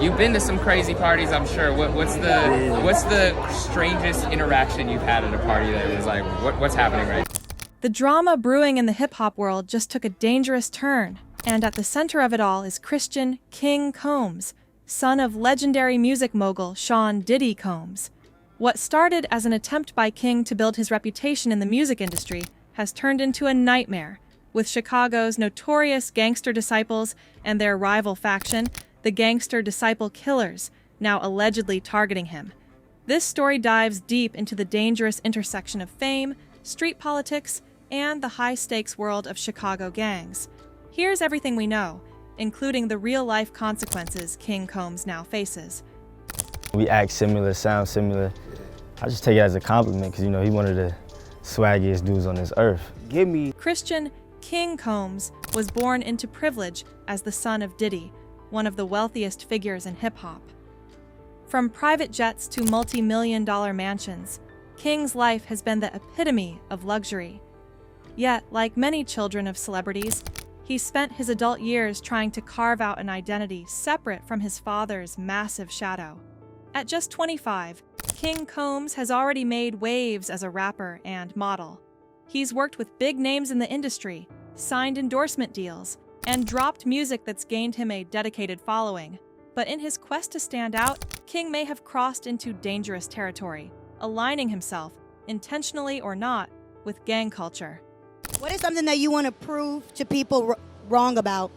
You've been to some crazy parties, I'm sure. What's the strangest interaction you've had at a party that was like, what's happening right now? The drama brewing in the hip-hop world just took a dangerous turn, and at the center of it all is Christian King Combs, son of legendary music mogul Sean Diddy Combs. What started as an attempt by King to build his reputation in the music industry has turned into a nightmare, with Chicago's notorious gangster disciples and their rival faction, the Gangster Disciple Killers, now allegedly targeting him. This story dives deep into the dangerous intersection of fame, street politics, and the high-stakes world of Chicago gangs. Here's everything we know, including the real-life consequences King Combs now faces. We act similar, sound similar. I just take it as a compliment because, he's one of the swaggiest dudes on this earth. Christian King Combs was born into privilege as the son of Diddy, one of the wealthiest figures in hip-hop. From private jets to multi-million-dollar mansions, King's life has been the epitome of luxury. Yet, like many children of celebrities, he spent his adult years trying to carve out an identity separate from his father's massive shadow. At just 25, King Combs has already made waves as a rapper and model. He's worked with big names in the industry, signed endorsement deals, and dropped music that's gained him a dedicated following. But in his quest to stand out, King may have crossed into dangerous territory, aligning himself, intentionally or not, with gang culture. What is something that you want to prove to people wrong about?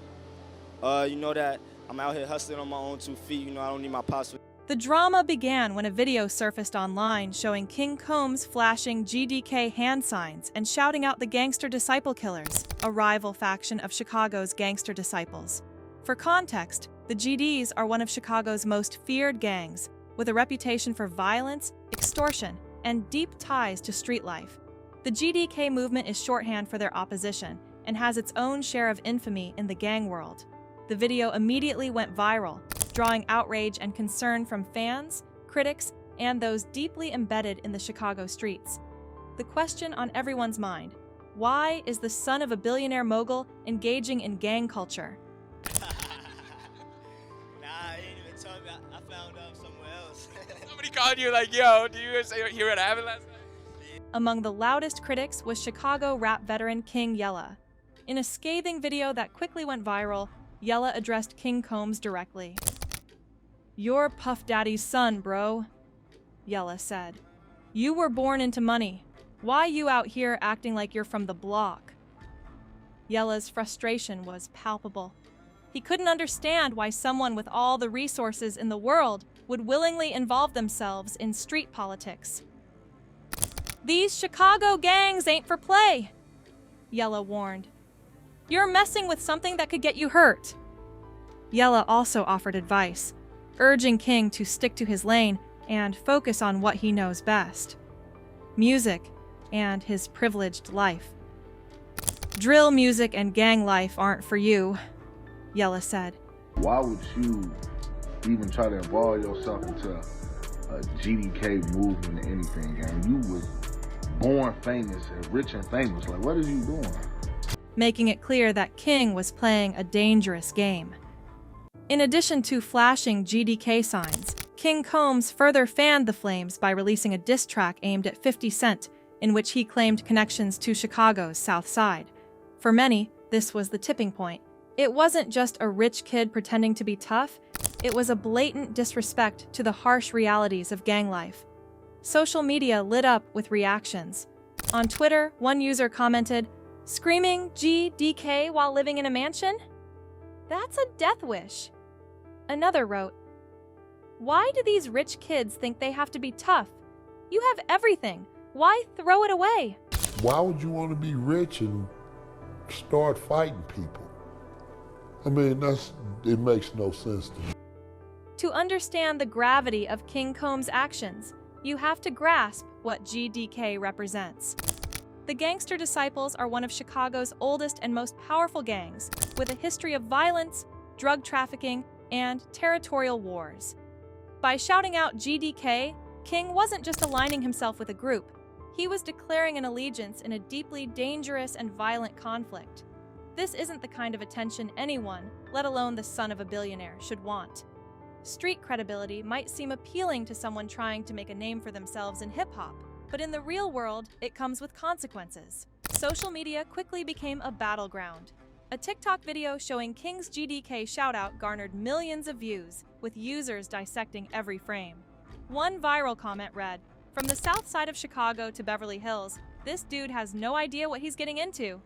That I'm out here hustling on my own 2 feet. I don't need my pops. The drama began when a video surfaced online showing King Combs flashing GDK hand signs and shouting out the Gangster Disciple Killers, a rival faction of Chicago's gangster disciples. For context, the GDs are one of Chicago's most feared gangs, with a reputation for violence, extortion, and deep ties to street life. The GDK movement is shorthand for their opposition and has its own share of infamy in the gang world. The video immediately went viral, drawing outrage and concern from fans, critics, and those deeply embedded in the Chicago streets. The question on everyone's mind: why is the son of a billionaire mogul engaging in gang culture? Ain't even told me. I found out somewhere else. Somebody called you like, yo, do you hear what happened last night? Among the loudest critics was Chicago rap veteran King Yella. In a scathing video that quickly went viral, Yella addressed King Combs directly. "You're Puff Daddy's son, bro," Yella said. "You were born into money. Why you out here acting like you're from the block?" Yella's frustration was palpable. He couldn't understand why someone with all the resources in the world would willingly involve themselves in street politics. "These Chicago gangs ain't for play," Yella warned. "You're messing with something that could get you hurt." Yella also offered advice, urging King to stick to his lane and focus on what he knows best: music and his privileged life. "Drill music and gang life aren't for you," Yella said. Why would you even try to involve yourself into a GDK movement or anything, gang? You was born famous and rich and famous. Like, what are you doing? Making it clear that King was playing a dangerous game. In addition to flashing GDK signs, King Combs further fanned the flames by releasing a diss track aimed at 50 Cent, in which he claimed connections to Chicago's South Side. For many, this was the tipping point. It wasn't just a rich kid pretending to be tough, it was a blatant disrespect to the harsh realities of gang life. Social media lit up with reactions. On Twitter, one user commented, "Screaming GDK while living in a mansion? That's a death wish." Another wrote, "Why do these rich kids think they have to be tough? You have everything. Why throw it away?" Why would you want to be rich and start fighting people? I mean, it makes no sense to me. To understand the gravity of King Combs' actions, you have to grasp what GDK represents. The Gangster Disciples are one of Chicago's oldest and most powerful gangs, with a history of violence, drug trafficking, and territorial wars. By shouting out GDK, King wasn't just aligning himself with a group, he was declaring an allegiance in a deeply dangerous and violent conflict. This isn't the kind of attention anyone, let alone the son of a billionaire, should want. Street credibility might seem appealing to someone trying to make a name for themselves in hip-hop, but in the real world, it comes with consequences. Social media quickly became a battleground. A TikTok video showing King's GDK shoutout garnered millions of views, with users dissecting every frame. One viral comment read, "From the south side of Chicago to Beverly Hills, this dude has no idea what he's getting into."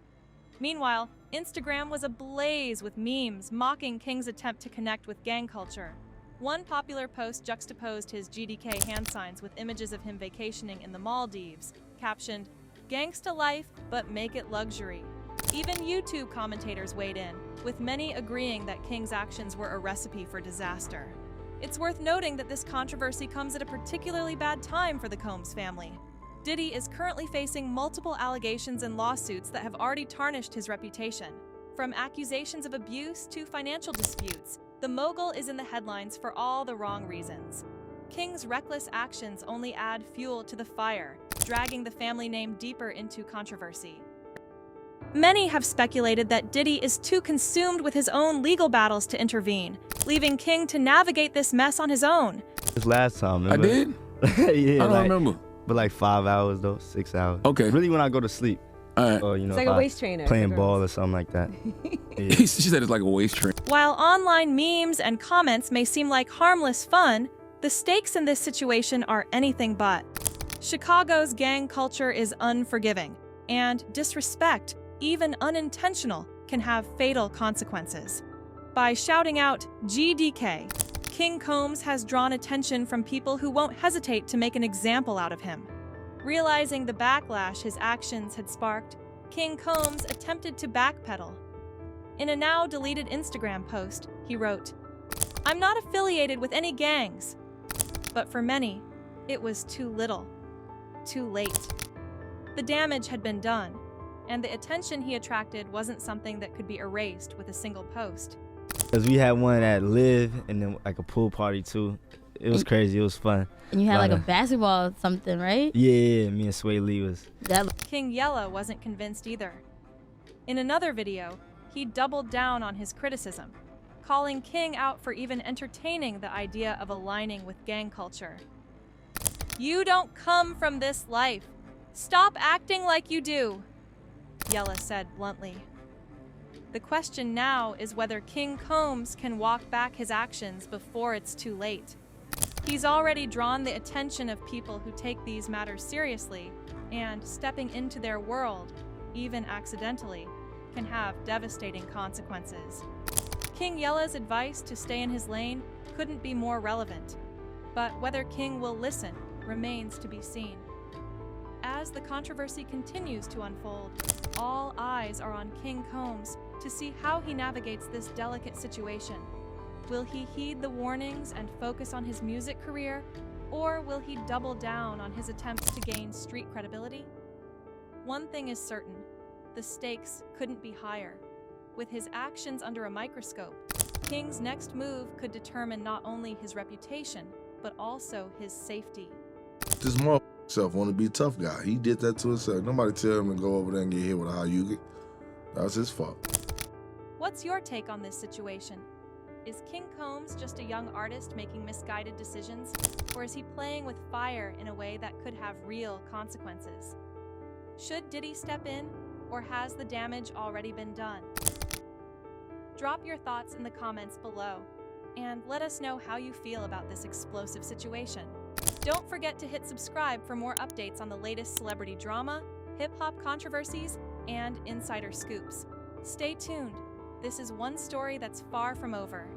Meanwhile, Instagram was ablaze with memes mocking King's attempt to connect with gang culture. One popular post juxtaposed his GDK hand signs with images of him vacationing in the Maldives, captioned, "Gangsta life, but make it luxury." Even YouTube commentators weighed in, with many agreeing that King's actions were a recipe for disaster. It's worth noting that this controversy comes at a particularly bad time for the Combs family. Diddy is currently facing multiple allegations and lawsuits that have already tarnished his reputation. From accusations of abuse to financial disputes, the mogul is in the headlines for all the wrong reasons. King's reckless actions only add fuel to the fire, dragging the family name deeper into controversy. Many have speculated that Diddy is too consumed with his own legal battles to intervene, leaving King to navigate this mess on his own. This last time, remember? I did? Yeah, I don't remember. But like 5 hours though, 6 hours. Okay. Really when I go to sleep. All right. Or, you know, It's like if a I waist trainer. playing for ball or girls. something like that. Yeah. She said it's like a waist train. While online memes and comments may seem like harmless fun, the stakes in this situation are anything but. Chicago's gang culture is unforgiving, and disrespect, even unintentional, can have fatal consequences. By shouting out GDK, King Combs has drawn attention from people who won't hesitate to make an example out of him. Realizing the backlash his actions had sparked, King Combs attempted to backpedal. In a now deleted Instagram post, he wrote, "I'm not affiliated with any gangs." But for many, it was too little, too late. The damage had been done, and the attention he attracted wasn't something that could be erased with a single post. Because we had one at Live and then like a pool party too. It was crazy. It was fun. And you had like a Lot of- basketball something, right? Yeah, me and Sway Lee was. King Yella wasn't convinced either. In another video, he doubled down on his criticism, calling King out for even entertaining the idea of aligning with gang culture. "You don't come from this life. Stop acting like you do," Yella said bluntly. The question now is whether King Combs can walk back his actions before it's too late. He's already drawn the attention of people who take these matters seriously, and stepping into their world, even accidentally, can have devastating consequences. King Yella's advice to stay in his lane couldn't be more relevant, but whether King will listen remains to be seen. As the controversy continues to unfold, all eyes are on King Combs to see how he navigates this delicate situation. Will he heed the warnings and focus on his music career, or will he double down on his attempts to gain street credibility? One thing is certain, the stakes couldn't be higher. With his actions under a microscope, King's next move could determine not only his reputation, but also his safety. This motherfucker self want to be a tough guy. He did that to himself. Nobody tell him to go over there and get hit with a Hayuki. That was his fault. What's your take on this situation? Is King Combs just a young artist making misguided decisions, or is he playing with fire in a way that could have real consequences? Should Diddy step in, or has the damage already been done? Drop your thoughts in the comments below, and let us know how you feel about this explosive situation. Don't forget to hit subscribe for more updates on the latest celebrity drama, hip-hop controversies, and insider scoops. Stay tuned. This is one story that's far from over.